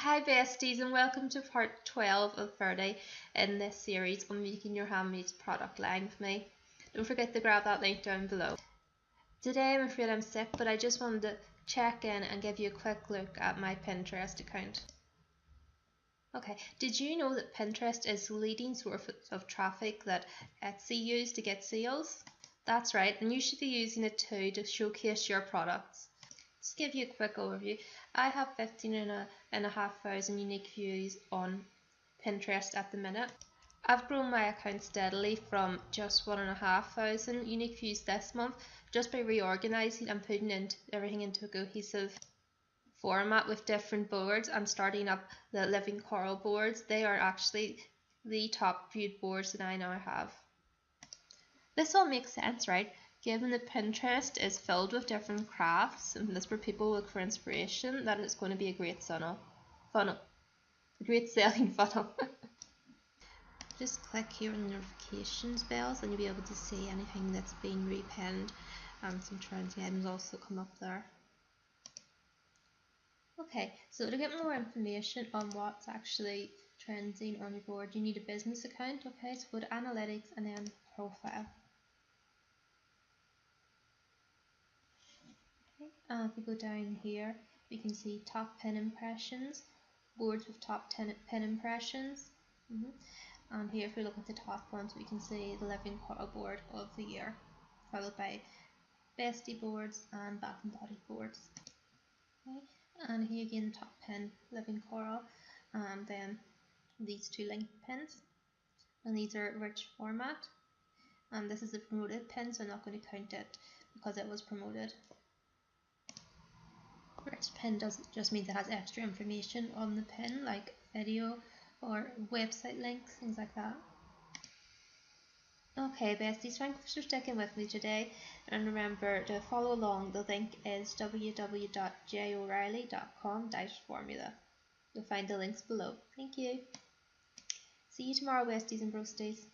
Hi besties, and welcome to part 12 of 30 in this series on making your handmade product line with me. Don't forget to grab that link down below. Today I'm afraid I'm sick, but I just wanted to check in and give you a quick look at my Pinterest account. Okay, did you know that Pinterest is the leading source of traffic that Etsy use to get sales? That's right, and you should be using it too to showcase your products. Just give you a quick overview. I have 15,500 unique views on Pinterest at the minute. I've grown my account steadily from just 1,500 unique views this month just by reorganizing and putting everything into a cohesive format with different boards and starting up the living coral boards. They are actually the top viewed boards that I now have. This all makes sense, right? Given that Pinterest is filled with different crafts and that's where people look for inspiration, that it's going to be a great a great selling funnel. Just click here on the notifications bells and you'll be able to see anything that's been repinned, and some trendy items also come up there. Okay, so to get more information on what's actually trending on your board, you need a business account. Okay, so go to analytics and then profile. If we go down here, we can see top pin impressions, boards with top 10 pin impressions. And here, if we look at the top ones, we can see the living coral board of the year, followed by bestie boards and bath and body boards. Okay. And here again, top pin, living coral, and then these two link pins, and these are rich format. And this is a promoted pin, so I'm not going to count it because it was promoted. Rich pin just means it has extra information on the pin, like video or website links, things like that. Okay besties, thanks for sticking with me today, and remember to follow along. The link is www.joreilly.com/formula. You'll find the links below. Thank you. See you tomorrow besties and broasties.